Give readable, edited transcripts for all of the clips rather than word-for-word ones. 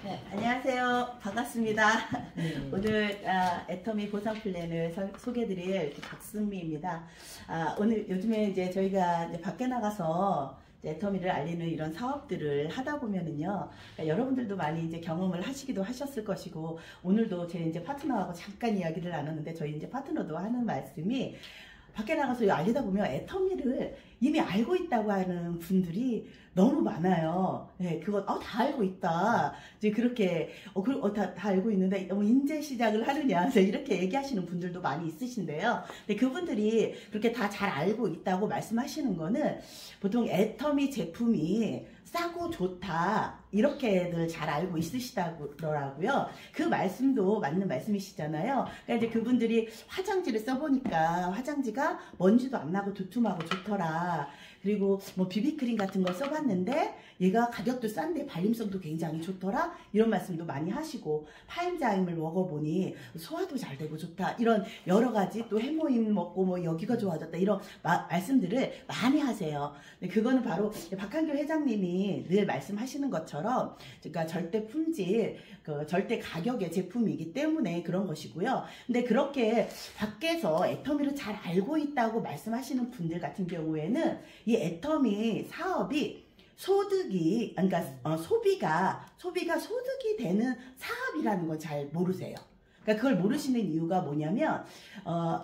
네, 안녕하세요. 반갑습니다. 오늘 애터미 보상 플랜을 소개해드릴 박승미입니다. 오늘 요즘에 이제 저희가 이제 밖에 나가서 이제 애터미를 알리는 이런 사업들을 하다 보면은요, 그러니까 여러분들도 많이 이제 경험을 하시기도 하셨을 것이고, 오늘도 제 이제 파트너하고 잠깐 이야기를 나눴는데, 저희 이제 파트너도 하는 말씀이, 밖에 나가서 알리다 보면 애터미를 이미 알고 있다고 하는 분들이 너무 많아요. 네, 그거 다 알고 있다. 이제 그렇게 다 알고 있는데 너무 인제 시작을 하느냐, 이렇게 얘기하시는 분들도 많이 있으신데요. 근데 그분들이 그렇게 다 잘 알고 있다고 말씀하시는 거는 보통 애터미 제품이 싸고 좋다 이렇게들 잘 알고 있으시더라고요. 그 말씀도 맞는 말씀이시잖아요. 그러니까 이제 그분들이 화장지를 써보니까 화장지가 먼지도 안 나고 두툼하고 좋더라. 그리고 뭐 비비크림 같은 거 써봤는데 얘가 가격도 싼데 발림성도 굉장히 좋더라, 이런 말씀도 많이 하시고, 파인자임을 먹어보니 소화도 잘 되고 좋다, 이런 여러 가지, 또 해모임 먹고 뭐 여기가 좋아졌다, 이런 말씀들을 많이 하세요. 근데 그거는 바로 박한규 회장님이 늘 말씀하시는 것처럼, 그러니까 절대 품질, 절대 가격의 제품이기 때문에 그런 것이고요. 근데 그렇게 밖에서 애터미를 잘 알고 있다고 말씀하시는 분들 같은 경우에는 이 애터미 사업이 소득이, 그러니까 소비가 소득이 되는 사업이라는 걸 잘 모르세요. 그러니까 그걸 모르시는 이유가 뭐냐면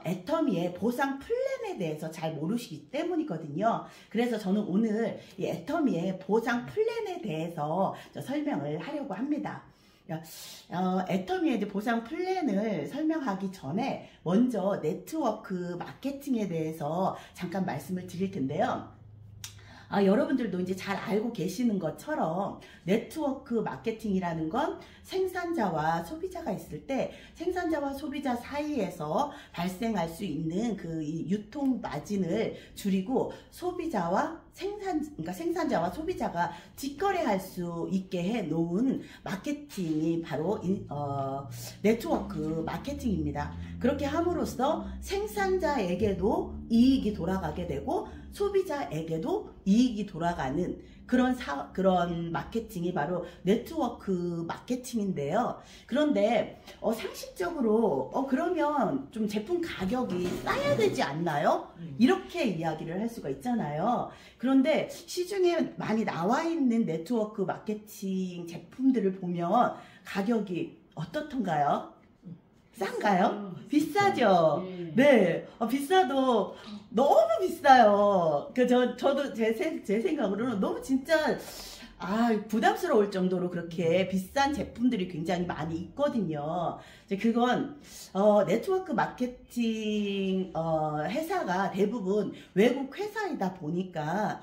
애터미의 보상 플랜에 대해서 잘 모르시기 때문이거든요. 그래서 저는 오늘 이 애터미의 보상 플랜에 대해서 설명을 하려고 합니다. 애터미의 보상 플랜을 설명하기 전에 먼저 네트워크 마케팅에 대해서 잠깐 말씀을 드릴 텐데요. 여러분들도 이제 잘 알고 계시는 것처럼 네트워크 마케팅이라는 건 생산자와 소비자가 있을 때 생산자와 소비자 사이에서 발생할 수 있는 그 유통 마진을 줄이고 소비자와 그러니까 생산자와 소비자가 직거래할 수 있게 해 놓은 마케팅이 바로 네트워크 마케팅입니다. 그렇게 함으로써 생산자에게도 이익이 돌아가게 되고 소비자에게도 이익이 돌아가는 그런 마케팅이 바로 네트워크 마케팅인데요. 그런데 상식적으로 그러면 좀 제품 가격이 싸야 되지 않나요? 이렇게 이야기를 할 수가 있잖아요. 그런데 시중에 많이 나와 있는 네트워크 마케팅 제품들을 보면 가격이 어떻던가요? 싼가요? 비싸죠? 네. 비싸도 너무 비싸요. 저도 제 생각으로는 너무 진짜, 부담스러울 정도로 그렇게 비싼 제품들이 굉장히 많이 있거든요. 이제 그건, 네트워크 마케팅, 회사가 대부분 외국 회사이다 보니까,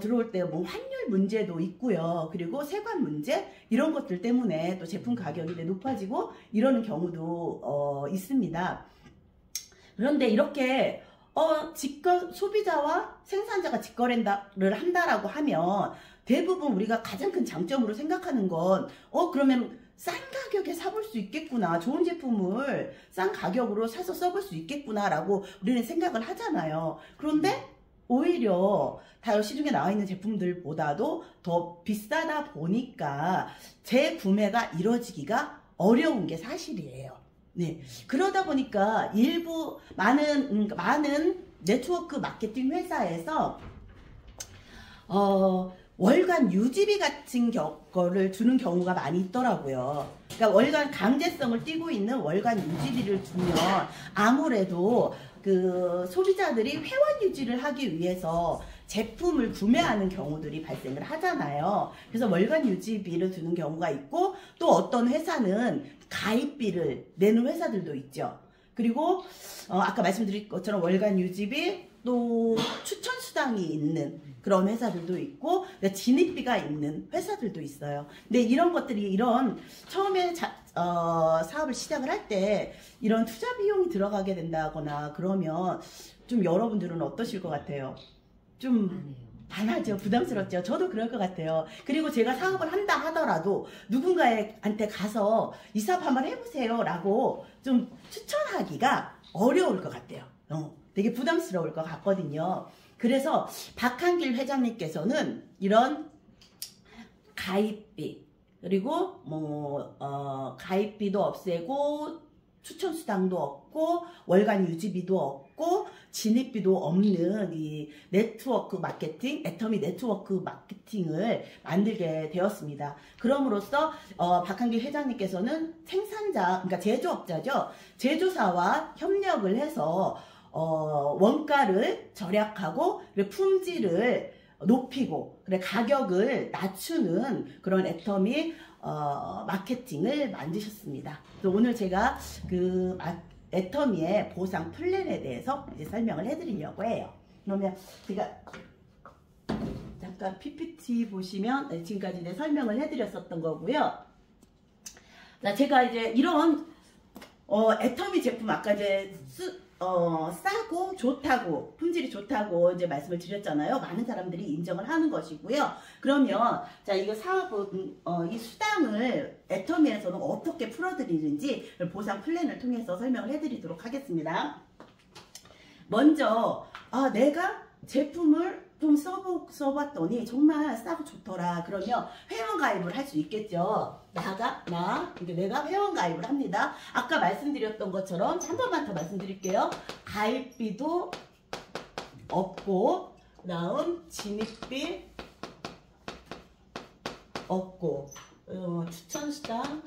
들어올 때 뭐 환율 문제도 있고요. 그리고 세관 문제, 이런 것들 때문에 또 제품 가격이 높아지고 이러는 경우도, 있습니다. 그런데 이렇게, 소비자와 생산자가 직거래를 한다라고 하면 대부분 우리가 가장 큰 장점으로 생각하는 건 그러면 싼 가격에 사볼 수 있겠구나, 좋은 제품을 싼 가격으로 사서 써볼 수 있겠구나 라고 우리는 생각을 하잖아요. 그런데 오히려 다 시중에 나와 있는 제품들보다도 더 비싸다 보니까 재구매가 이루어지기가 어려운 게 사실이에요. 네. 그러다 보니까 많은 네트워크 마케팅 회사에서 월간 유지비 같은 거를 주는 경우가 많이 있더라고요. 그러니까 월간 강제성을 띠고 있는 월간 유지비를 주면 아무래도 그 소비자들이 회원 유지를 하기 위해서 제품을 구매하는 경우들이 발생을 하잖아요. 그래서 월간 유지비를 주는 경우가 있고, 또 어떤 회사는 가입비를 내는 회사들도 있죠. 그리고 아까 말씀드린 것처럼 월간 유지비, 또 추천 수당이 있는 그런 회사들도 있고, 진입비가 있는 회사들도 있어요. 근데 이런 것들이 처음에 사업을 시작을 할 때 이런 투자 비용이 들어가게 된다거나 그러면 좀 여러분들은 어떠실 것 같아요? 좀 반하죠. 부담스럽죠. 저도 그럴 것 같아요. 그리고 제가 사업을 한다 하더라도 누군가한테 가서 이 사업 한번 해보세요 라고 좀 추천하기가 어려울 것 같아요. 되게 부담스러울 것 같거든요. 그래서 박한길 회장님께서는 이런 가입비, 그리고 가입비도 없애고 추천 수당도 없고 월간 유지비도 없고 진입비도 없는 이 네트워크 마케팅, 애터미 네트워크 마케팅을 만들게 되었습니다. 그럼으로써 박한길 회장님께서는 생산자, 그러니까 제조업자죠. 제조사와 협력을 해서 원가를 절약하고 품질을 높이고 가격을 낮추는 그런 애터미 마케팅을 만드셨습니다. 오늘 제가 그 애터미의 보상 플랜에 대해서 이제 설명을 해드리려고 해요. 그러면 제가 잠깐 PPT 보시면 지금까지 이제 설명을 해드렸었던 거고요. 자, 제가 이제 이런 애터미 제품 아까 이제 싸고 좋다고, 품질이 좋다고 이제 말씀을 드렸잖아요. 많은 사람들이 인정을 하는 것이고요. 그러면 자, 이거 사업은 이 수당을 애터미에서는 어떻게 풀어드리는지 보상 플랜을 통해서 설명을 해드리도록 하겠습니다. 먼저 내가 제품을 좀 써봤더니 정말 싸고 좋더라. 그러면 회원가입을 할 수 있겠죠. 내가 회원가입을 합니다. 아까 말씀드렸던 것처럼 한 번만 더 말씀드릴게요. 가입비도 없고, 다음 진입비 없고, 추천수당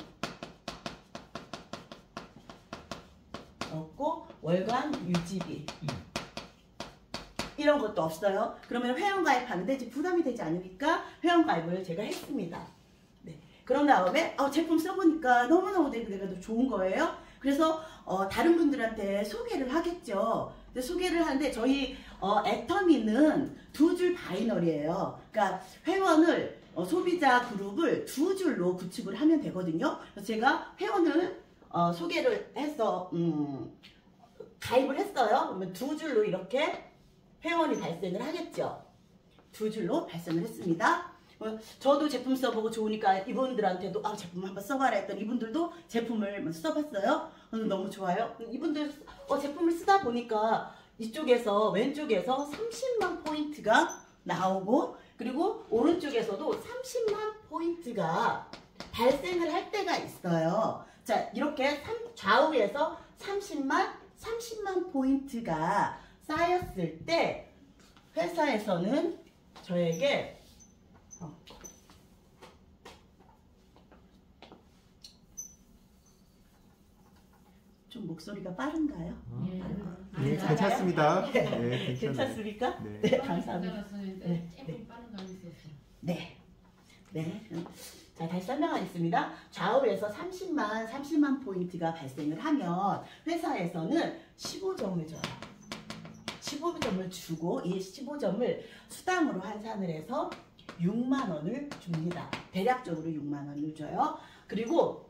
없고, 월간 유지비 이런 것도 없어요. 그러면 회원가입하는데 이제 부담이 되지 않으니까 회원가입을 제가 했습니다. 네. 그런 다음에 제품 써보니까 너무너무 내가 좋은 거예요. 그래서 다른 분들한테 소개를 하겠죠. 소개를 하는데 저희 애터미는 두 줄 바이너리예요. 그러니까 회원을 소비자 그룹을 두 줄로 구축을 하면 되거든요. 그래서 제가 회원을 소개를 해서 가입을 했어요. 그러면 두 줄로 이렇게 회원이 발생을 하겠죠. 두 줄로 발생을 했습니다. 저도 제품 써보고 좋으니까 이분들한테도 제품 한번 써봐라 했더니 이분들도 제품을 써봤어요. 너무 좋아요. 이분들 제품을 쓰다 보니까 이쪽에서 왼쪽에서 30만 포인트가 나오고, 그리고 오른쪽에서도 30만 포인트가 발생을 할 때가 있어요. 자, 이렇게 좌우에서 30만 포인트가 쌓였을 때 회사에서는 저에게 좀 목소리가 빠른가요? 네, 괜찮습니다. 네, 괜찮습니까? 네. 네, 감사합니다. 네. 자, 다시 설명하겠습니다. 좌우에서 30만 포인트가 발생을 하면 회사에서는 15점을 줘요. 15점을 주고 이 15점을 수당으로 환산을 해서 6만 원을 줍니다. 대략적으로 6만 원을 줘요. 그리고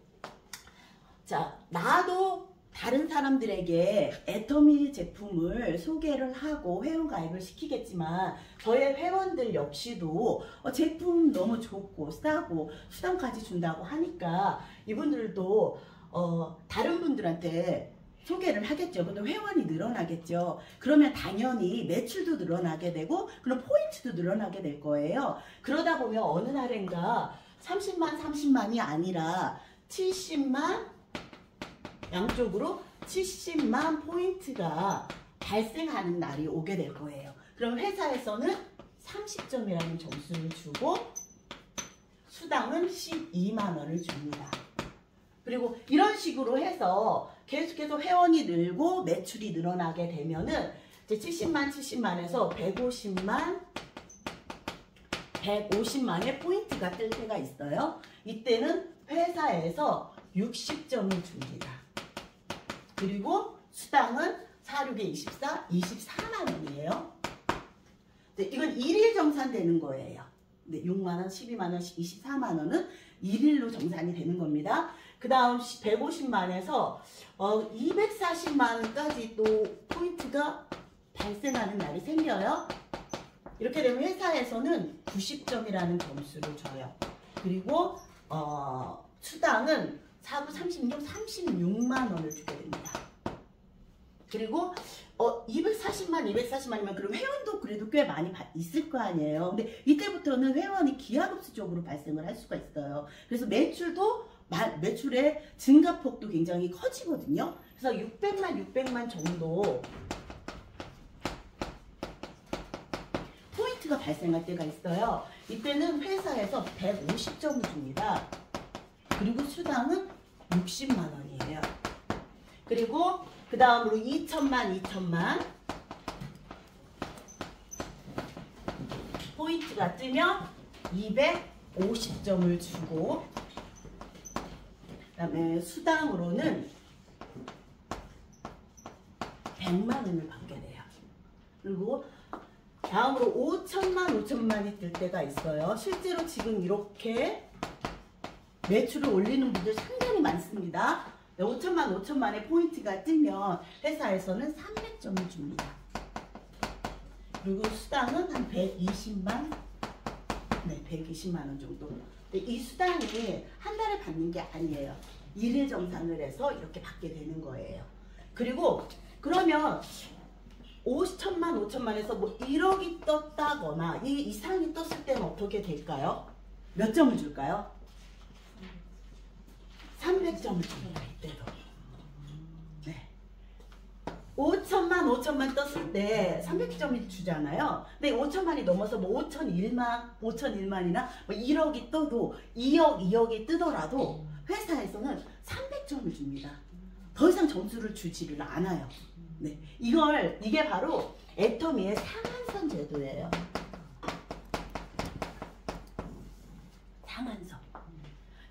자, 나도 다른 사람들에게 애터미 제품을 소개를 하고 회원가입을 시키겠지만 저의 회원들 역시도 제품 너무 좋고 싸고 수당까지 준다고 하니까 이분들도 다른 분들한테 소개를 하겠죠. 근데 회원이 늘어나겠죠. 그러면 당연히 매출도 늘어나게 되고 그럼 포인트도 늘어나게 될 거예요. 그러다 보면 어느 날인가 30만이 아니라 70만, 양쪽으로 70만 포인트가 발생하는 날이 오게 될 거예요. 그럼 회사에서는 30점이라는 점수를 주고 수당은 12만 원을 줍니다. 그리고 이런 식으로 해서 계속해서 회원이 늘고 매출이 늘어나게 되면은 이제 70만에서 150만의 포인트가 뜰 때가 있어요. 이때는 회사에서 60점을 줍니다. 그리고 수당은 4, 6에 24, 24만 원이에요. 네, 이건 1일 정산되는 거예요. 네, 6만 원, 12만 원, 24만 원은 1일로 정산이 되는 겁니다. 그 다음 150만에서 240만 원까지 또 포인트가 발생하는 날이 생겨요. 이렇게 되면 회사에서는 90점이라는 점수를 줘요. 그리고 수당은 4, 9, 36, 36만 원을 주게 됩니다. 그리고 240만이면 그럼 회원도 그래도 꽤 많이 있을 거 아니에요. 근데 이때부터는 회원이 기하급수적으로 발생을 할 수가 있어요. 그래서 매출의 증가폭도 굉장히 커지거든요. 그래서 600만 정도 포인트가 발생할 때가 있어요. 이때는 회사에서 150점을 줍니다. 그리고 수당은 60만 원이에요. 그리고 그 다음으로 2천만 포인트가 뜨면 250점을 주고, 그 다음에 수당으로는 100만 원을 받게 돼요. 그리고 다음으로 5천만이 뜰 때가 있어요. 실제로 지금 이렇게 매출을 올리는 분들 상당히 많습니다. 5천만의 포인트가 뜨면 회사에서는 300점을 줍니다. 그리고 수당은 한 120만 원 정도. 근데 이 수당이 한 달에 받는 게 아니에요. 1일 정산을 해서 이렇게 받게 되는 거예요. 그리고 그러면 5천만에서 뭐 1억이 떴다거나 이 이상이 떴을 때는 어떻게 될까요? 몇 점을 줄까요? 300점을 줍니다. 이때도. 네. 5천만 떴을 때 300점이 주잖아요. 근데 5천만이 넘어서 뭐 5천일만이나 뭐 1억이 떠도 2억이 뜨더라도 회사에서는 300점을 줍니다. 더 이상 점수를 주지를 않아요. 네. 이게 바로 애터미의 상한선 제도예요. 상한선.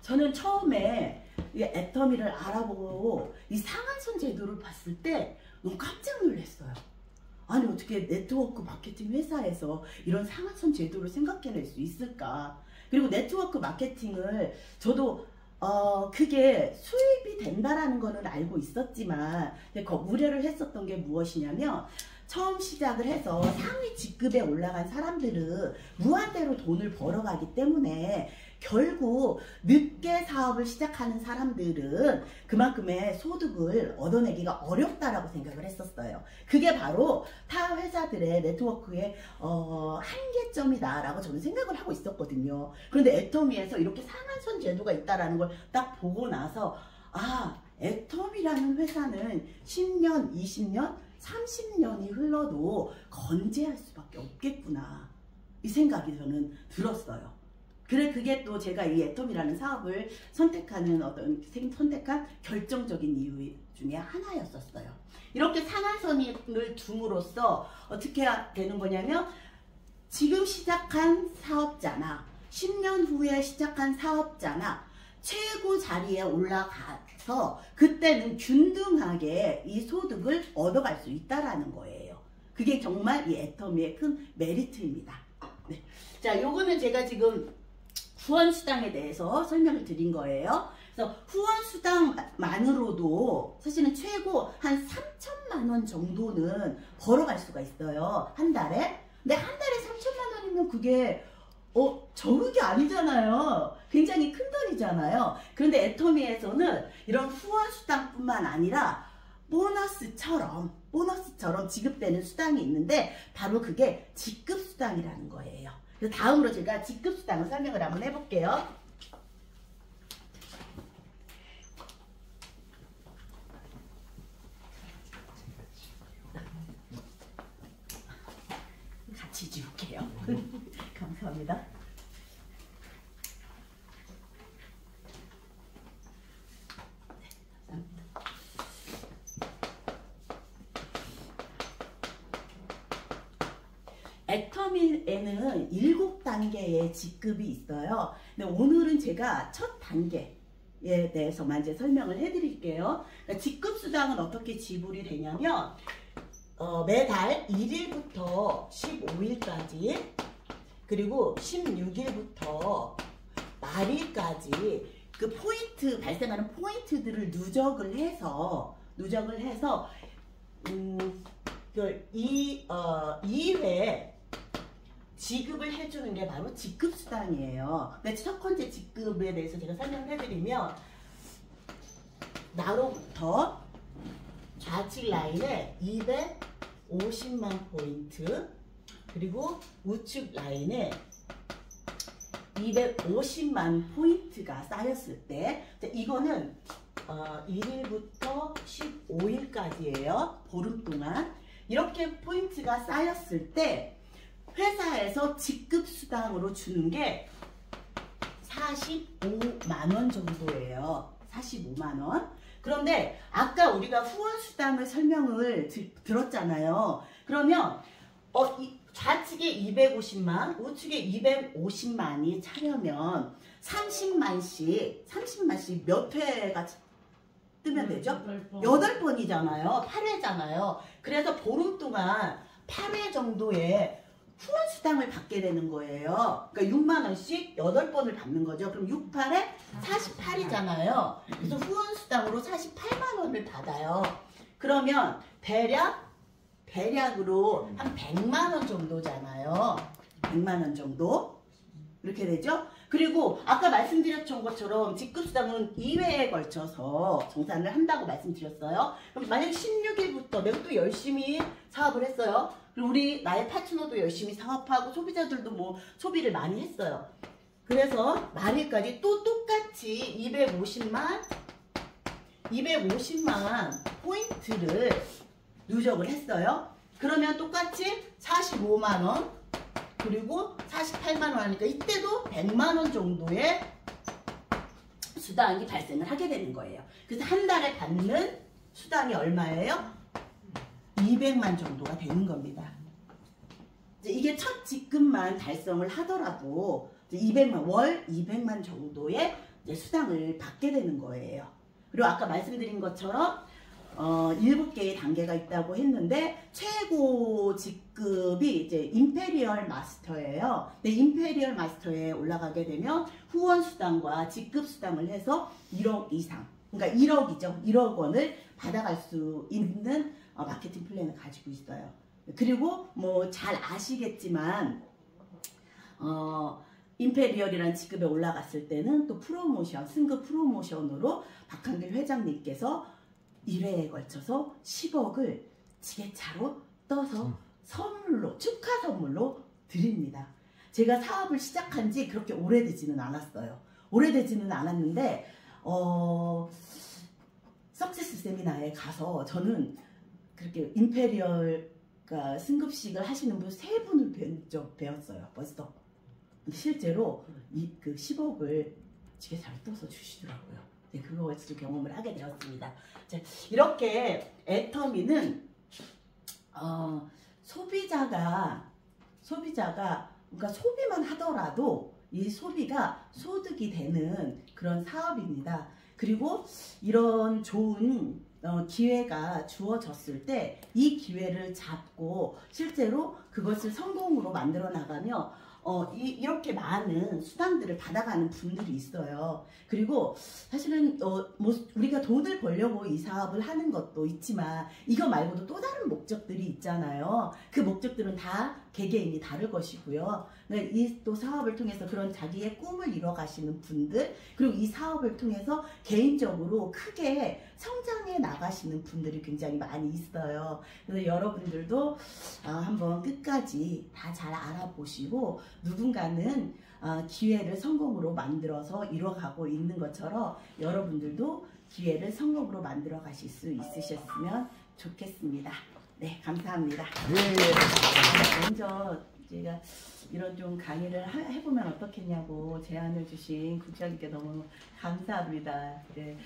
저는 처음에 이 애터미를 알아보고 이 상한선 제도를 봤을 때 너무 깜짝 놀랐어요. 아니 어떻게 네트워크 마케팅 회사에서 이런 상한선 제도를 생각해낼 수 있을까? 그리고 네트워크 마케팅을 저도 그게 수입이 된다라는 거는 알고 있었지만 우려를 했었던 게 무엇이냐면, 처음 시작을 해서 상위 직급에 올라간 사람들은 무한대로 돈을 벌어가기 때문에 결국 늦게 사업을 시작하는 사람들은 그만큼의 소득을 얻어내기가 어렵다라고 생각을 했었어요. 그게 바로 타 회사들의 네트워크의 한계점이다라고 저는 생각을 하고 있었거든요. 그런데 애터미에서 이렇게 상한선 제도가 있다라는 걸 딱 보고 나서, 아, 애터미라는 회사는 10년, 20년, 30년이 흘러도 건재할 수밖에 없겠구나, 이 생각이 저는 들었어요. 그게 또 제가 이 애터미라는 사업을 선택한 결정적인 이유 중에 하나였었어요. 이렇게 상한선을 둠으로써 어떻게 되는 거냐면, 지금 시작한 사업자나 10년 후에 시작한 사업자나 최고 자리에 올라가서 그때는 균등하게 이 소득을 얻어갈 수 있다라는 거예요. 그게 정말 이 애터미의 큰 메리트입니다. 네. 자, 요거는 제가 지금 후원수당에 대해서 설명을 드린 거예요. 그래서 후원수당만으로도 사실은 최고 한 3천만 원 정도는 벌어갈 수가 있어요. 한 달에. 근데 한 달에 3천만 원이면 그게 적은 게 아니잖아요. 굉장히 큰 돈이잖아요. 그런데 애터미에서는 이런 후원수당뿐만 아니라 보너스처럼 지급되는 수당이 있는데, 바로 그게 직급수당이라는 거예요. 그래서 다음으로 제가 직급수당을 설명을 한번 해볼게요. 같이 지울게요. 감사합니다. 애터미에는 7단계의 직급이 있어요. 근데 오늘은 제가 첫 단계에 대해서만 이제 설명을 해드릴게요. 그러니까 직급수당은 어떻게 지불이 되냐면, 매달 1일부터 15일까지, 그리고 16일부터 말일까지 그 발생하는 포인트들을 누적을 해서 2회 지급을 해주는 게 바로 직급수당이에요. 근데 첫 번째 직급에 대해서 제가 설명을 해드리면, 나로부터 좌측 라인에 50만 포인트, 그리고 우측 라인에 250만 포인트가 쌓였을 때, 이거는 1일부터 15일까지예요. 보름 동안 이렇게 포인트가 쌓였을 때 회사에서 직급 수당으로 주는 게 45만 원 정도예요. 45만 원. 그런데 아까 우리가 후원 수당을 설명을 들었잖아요. 그러면 좌측에 250만, 우측에 250만이 차려면 30만씩 몇 회가 뜨면 되죠? 8번이잖아요. 8회잖아요. 그래서 보름 동안 8회 정도의 후원 수당을 받게 되는 거예요. 그러니까 6만 원씩 8번을 받는 거죠. 그럼 6, 8에 48이잖아요. 그래서 후원 수당으로 48만 원을 받아요. 그러면 대략으로 한 100만 원 정도잖아요. 100만 원 정도 이렇게 되죠. 그리고 아까 말씀드렸던 것처럼 직급수당은 2회에 걸쳐서 정산을 한다고 말씀드렸어요. 그럼 만약 16일부터 내가 또 열심히 사업을 했어요. 그리고 나의 파트너도 열심히 사업하고 소비자들도 뭐 소비를 많이 했어요. 그래서 만일까지 또 똑같이 250만 포인트를 누적을 했어요. 그러면 똑같이 45만 원 그리고 48만 원 하니까 이때도 100만 원 정도의 수당이 발생을 하게 되는 거예요. 그래서 한 달에 받는 수당이 얼마예요? 200만 정도가 되는 겁니다. 이게 첫 직급만 달성을 하더라도 200만, 월 200만 정도의 수당을 받게 되는 거예요. 그리고 아까 말씀드린 것처럼 7개의 단계가 있다고 했는데 최고 직급이 이제 임페리얼 마스터예요. 근데 임페리얼 마스터에 올라가게 되면 후원 수당과 직급 수당을 해서 1억 이상, 그러니까 1억이죠. 1억 원을 받아갈 수 있는 마케팅 플랜을 가지고 있어요. 그리고 뭐 잘 아시겠지만 임페리얼이라는 직급에 올라갔을 때는 또 프로모션, 승급 프로모션으로 박한길 회장님께서 1회에 걸쳐서 10억을 지게차로 떠서 선물로, 축하 선물로 드립니다. 제가 사업을 시작한 지 그렇게 오래되지는 않았어요. 오래되지는 않았는데 석세스 세미나에 가서 저는 그렇게 임페리얼 승급식을 하시는 분 3분을 배웠어요. 벌써. 근데 실제로 그 10억을 지게차로 떠서 주시더라고요. 네, 그것을 경험을 하게 되었습니다. 자, 이렇게 애터미는 소비자가 그러니까 소비만 하더라도 이 소비가 소득이 되는 그런 사업입니다. 그리고 이런 좋은 기회가 주어졌을 때 이 기회를 잡고 실제로 그것을 성공으로 만들어 나가며 이렇게 많은 수당들을 받아가는 분들이 있어요. 그리고 사실은 뭐 우리가 돈을 벌려고 이 사업을 하는 것도 있지만 이거 말고도 또 다른 목적들이 있잖아요. 그 목적들은 다 개개인이 다를 것이고요. 이 또 사업을 통해서 그런 자기의 꿈을 이뤄가시는 분들, 그리고 이 사업을 통해서 개인적으로 크게 성장해 나가시는 분들이 굉장히 많이 있어요. 그래서 여러분들도 한번 끝까지 다 잘 알아보시고 누군가는 기회를 성공으로 만들어서 이뤄가고 있는 것처럼 여러분들도 기회를 성공으로 만들어 가실 수 있으셨으면 좋겠습니다. 네, 감사합니다. 네. 먼저 제가 이런 좀 강의를 해보면 어떻겠냐고 제안을 주신 국장님께 너무 감사합니다. 네.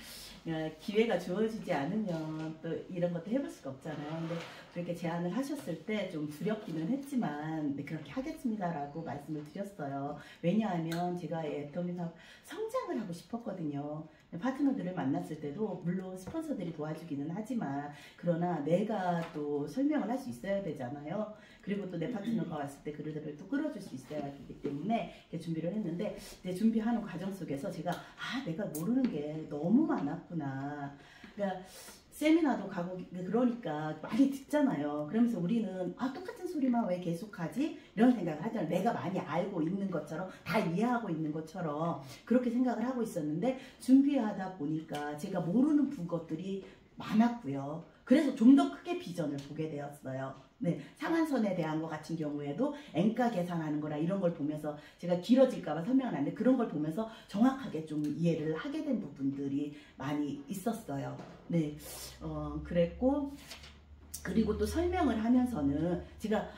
기회가 주어지지 않으면 또 이런 것도 해볼 수가 없잖아요. 근데 그렇게 제안을 하셨을 때 좀 두렵기는 했지만 네, 그렇게 하겠습니다라고 말씀을 드렸어요. 왜냐하면 제가 애터미 사업 성장을 하고 싶었거든요. 파트너들을 만났을 때도 물론 스폰서들이 도와주기는 하지만 그러나 내가 또 설명을 할 수 있어야 되잖아요. 그리고 또 내 파트너가 왔을 때 그들을 또 끌어줄 수 있어야 하기 때문에 준비를 했는데 이제 준비하는 과정 속에서 제가 내가 모르는 게 너무 많았구나. 그러니까 세미나도 가고 그러니까 많이 듣잖아요. 그러면서 우리는 똑같은 소리만 왜 계속하지? 이런 생각을 하잖아요. 내가 많이 알고 있는 것처럼 다 이해하고 있는 것처럼 그렇게 생각을 하고 있었는데 준비하다 보니까 제가 모르는 것들이 많았고요. 그래서 좀 더 크게 비전을 보게 되었어요. 네, 상한선에 대한 것 같은 경우에도 N가 계산하는 거라 이런 걸 보면서 제가 길어질까봐 설명을 안 했는데 그런 걸 보면서 정확하게 좀 이해를 하게 된 부분들이 많이 있었어요. 네, 그랬고 그리고 또 설명을 하면서는 제가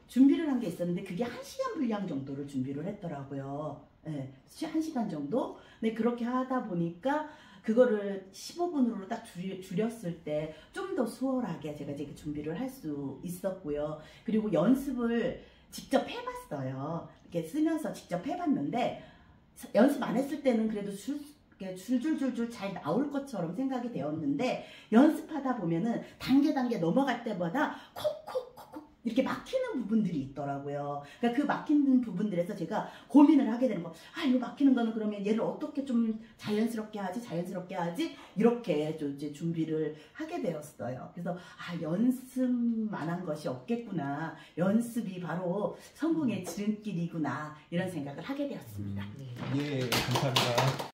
준비를 한 게 있었는데 그게 1시간 분량 정도를 준비를 했더라고요. 네, 1시간 정도? 네, 그렇게 하다 보니까 그거를 15분으로 딱 줄였을 때 좀 더 수월하게 제가 이제 준비를 할 수 있었고요. 그리고 연습을 직접 해봤어요. 이렇게 쓰면서 직접 해봤는데 연습 안 했을 때는 그래도 줄줄줄줄 잘 나올 것처럼 생각이 되었는데 연습하다 보면은 단계 넘어갈 때마다 콕콕콕콕 이렇게 막히는 부분들이 있더라고요. 그러니까 그 막히는 부분들에서 제가 고민을 하게 되는 거. 이거 막히는 거는 그러면 얘를 어떻게 좀 자연스럽게 하지? 이렇게 좀 이제 준비를 하게 되었어요. 그래서 연습만 한 것이 없겠구나. 연습이 바로 성공의 지름길이구나. 이런 생각을 하게 되었습니다. 예, 감사합니다.